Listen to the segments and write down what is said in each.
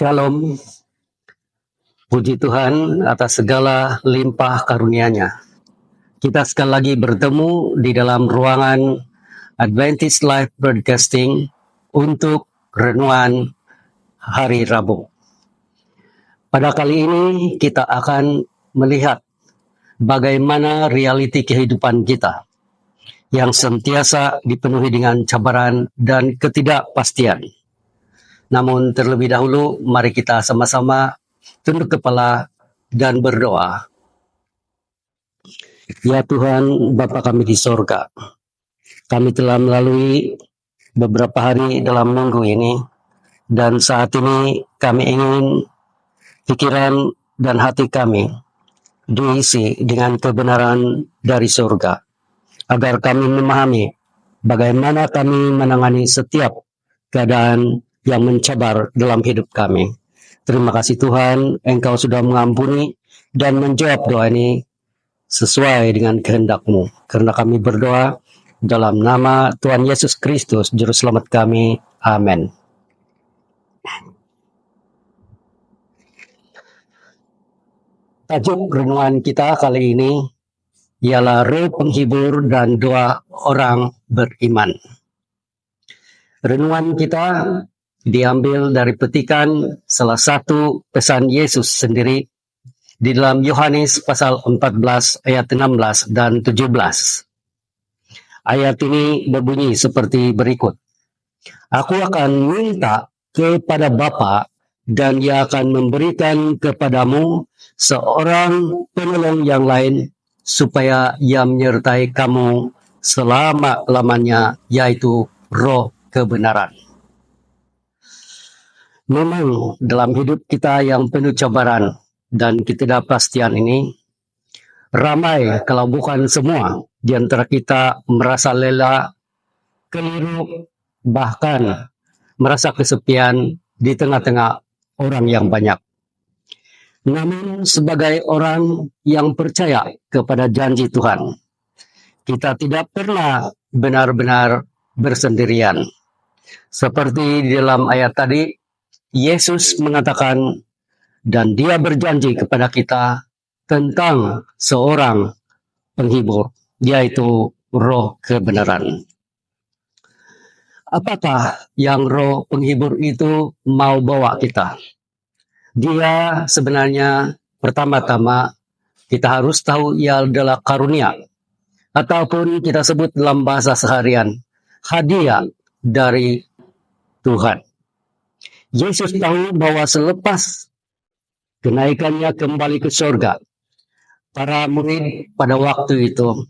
Shalom, puji Tuhan atas segala limpah karunia-Nya. Kita sekali lagi bertemu di dalam ruangan Adventist Life Broadcasting untuk renungan hari Rabu. Pada kali ini kita akan melihat bagaimana realiti kehidupan kita yang sentiasa dipenuhi dengan cabaran dan ketidakpastian. Namun terlebih dahulu, mari kita sama-sama tunduk kepala dan berdoa. Ya Tuhan, Bapa kami di sorga, kami telah melalui beberapa hari dalam minggu ini, dan saat ini kami ingin pikiran dan hati kami diisi dengan kebenaran dari sorga, agar kami memahami bagaimana kami menangani setiap keadaan yang mencabar dalam hidup kami. Terima kasih Tuhan, Engkau sudah mengampuni dan menjawab doa ini sesuai dengan kehendak-Mu. Karena kami berdoa dalam nama Tuhan Yesus Kristus, Juru Selamat kami. Amin. Tajuk renungan kita kali ini ialah Roh Penghibur dan Doa Orang Beriman. Renungan kita diambil dari petikan salah satu pesan Yesus sendiri di dalam Yohanes pasal 14 ayat 16 dan 17. Ayat ini berbunyi seperti berikut. Aku akan minta kepada Bapa dan Ia akan memberikan kepadamu seorang penolong yang lain supaya Ia menyertai kamu selama-lamanya, yaitu Roh kebenaran. Memang dalam hidup kita yang penuh cabaran dan ketidakpastian ini, ramai kalau bukan semua di antara kita merasa lelah, keliru, bahkan merasa kesepian di tengah-tengah orang yang banyak. Namun sebagai orang yang percaya kepada janji Tuhan, kita tidak pernah benar-benar bersendirian. Seperti di dalam ayat tadi, Yesus mengatakan dan Dia berjanji kepada kita tentang seorang penghibur, yaitu Roh kebenaran. Apakah yang Roh penghibur itu mau bawa kita? Dia sebenarnya pertama-tama kita harus tahu ia adalah karunia, ataupun kita sebut dalam bahasa seharian, hadiah dari Tuhan. Yesus tahu bahwa selepas kenaikannya kembali ke surga, para murid pada waktu itu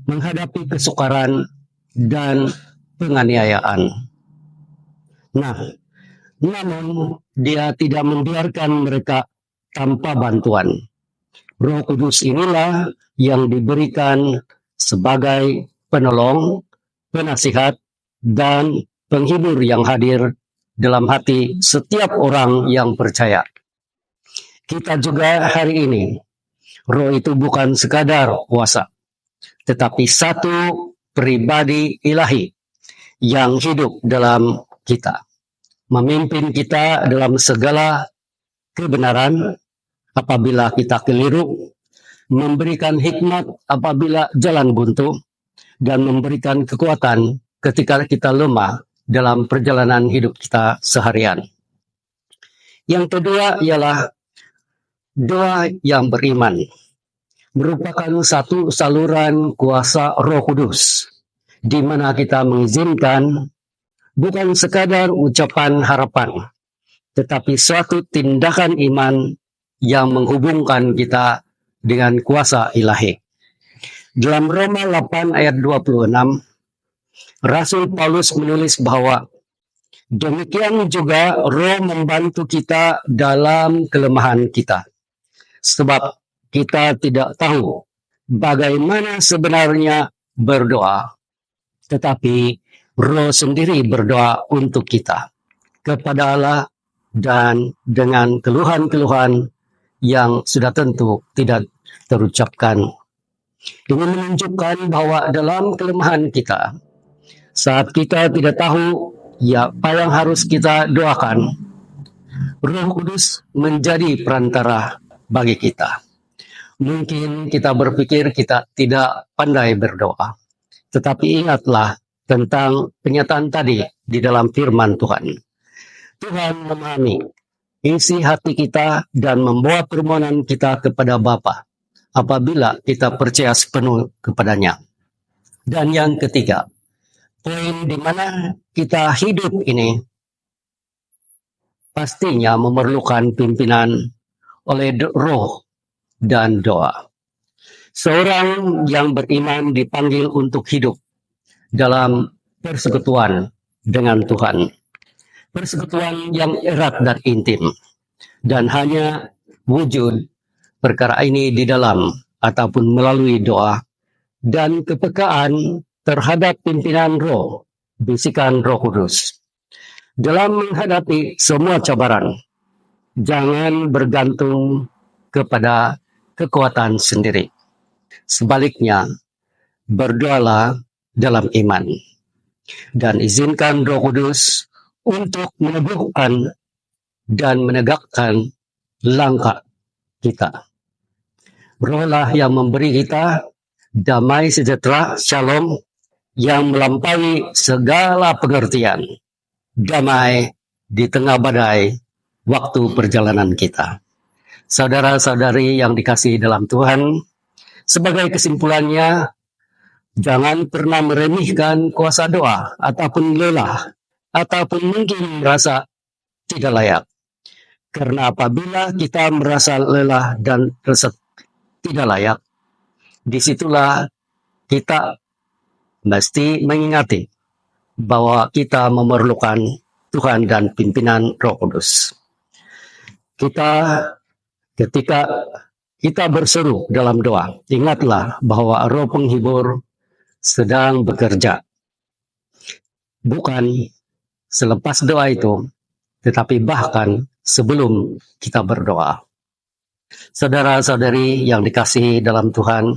menghadapi kesukaran dan penganiayaan. Namun Dia tidak membiarkan mereka tanpa bantuan. Roh Kudus inilah yang diberikan sebagai penolong, penasihat, dan penghibur yang hadir dalam hati setiap orang yang percaya. Kita juga hari ini, Roh itu bukan sekadar kuasa, tetapi satu pribadi ilahi yang hidup dalam kita, memimpin kita dalam segala kebenaran apabila kita keliru, memberikan hikmat apabila jalan buntu, dan memberikan kekuatan ketika kita lemah dalam perjalanan hidup kita seharian. Yang kedua ialah doa yang beriman, merupakan satu saluran kuasa Roh Kudus, di mana kita mengizinkan bukan sekadar ucapan harapan, tetapi suatu tindakan iman yang menghubungkan kita dengan kuasa ilahi. Dalam Roma 8 ayat 26, Rasul Paulus menulis bahwa demikian juga Roh membantu kita dalam kelemahan kita. Sebab kita tidak tahu bagaimana sebenarnya berdoa, tetapi Roh sendiri berdoa untuk kita kepada Allah dan dengan keluhan-keluhan yang sudah tentu tidak terucapkan. Ini menunjukkan bahwa dalam kelemahan kita, saat kita tidak tahu apa yang harus kita doakan, Roh Kudus menjadi perantara bagi kita. Mungkin kita berpikir kita tidak pandai berdoa, tetapi ingatlah tentang kenyataan tadi di dalam firman Tuhan. Tuhan memahami isi hati kita dan membawa permohonan kita kepada Bapa apabila kita percaya sepenuh kepadanya. Dan yang ketiga, poin di mana kita hidup ini pastinya memerlukan pimpinan oleh roh dan doa. Seorang yang beriman dipanggil untuk hidup dalam persekutuan dengan Tuhan. Persekutuan yang erat dan intim. Dan hanya wujud perkara ini di dalam ataupun melalui doa dan kepekaan terhadap pimpinan roh, bisikan Roh Kudus. Dalam menghadapi semua cabaran, jangan bergantung kepada kekuatan sendiri. Sebaliknya, berdoalah dalam iman dan izinkan Roh Kudus untuk meneguhkan dan menegakkan langkah kita. Rohlah yang memberi kita damai sejahtera, shalom, yang melampaui segala pengertian. Damai di tengah badai waktu perjalanan kita. Saudara-saudari yang dikasihi dalam Tuhan, sebagai kesimpulannya, jangan pernah meremehkan kuasa doa ataupun lelah, ataupun mungkin merasa tidak layak. Karena apabila kita merasa lelah dan merasa tidak layak, disitulah kita mesti mengingati bahwa kita memerlukan Tuhan dan pimpinan Roh Kudus. Ketika kita berseru dalam doa, ingatlah bahwa Roh Penghibur sedang bekerja. Bukan selepas doa itu, tetapi bahkan sebelum kita berdoa. Saudara-saudari yang dikasihi dalam Tuhan,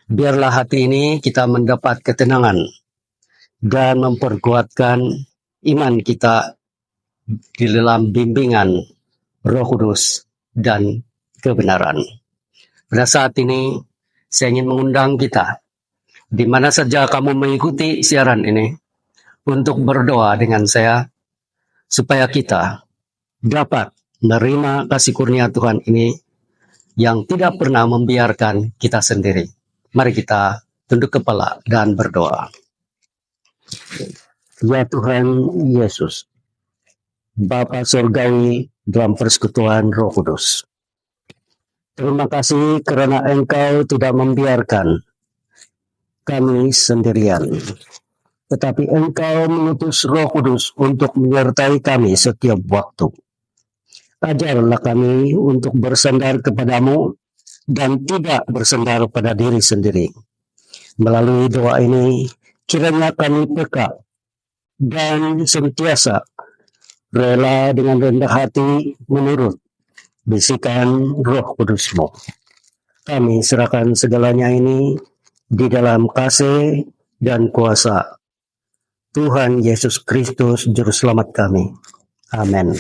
biarlah hati ini kita mendapat ketenangan dan memperkuatkan iman kita di dalam bimbingan Roh Kudus dan kebenaran. Pada saat ini, saya ingin mengundang kita, di mana saja kamu mengikuti siaran ini, untuk berdoa dengan saya, supaya kita dapat menerima kasih kurnia Tuhan ini, yang tidak pernah membiarkan kita sendiri. Mari kita tunduk kepala dan berdoa. Ya Tuhan Yesus, Bapa Surgawi dalam persekutuan Roh Kudus, terima kasih karena Engkau tidak membiarkan kami sendirian, tetapi Engkau mengutus Roh Kudus untuk menyertai kami setiap waktu. Ajarlah kami untuk bersandar kepadamu dan tidak bersandar pada diri sendiri. Melalui doa ini, kiranya kami peka dan senantiasa rela dengan rendah hati menurut bisikan Roh Kudus-Mu. Kami serahkan segalanya ini di dalam kasih dan kuasa Tuhan Yesus Kristus Juru Selamat kami. Amin.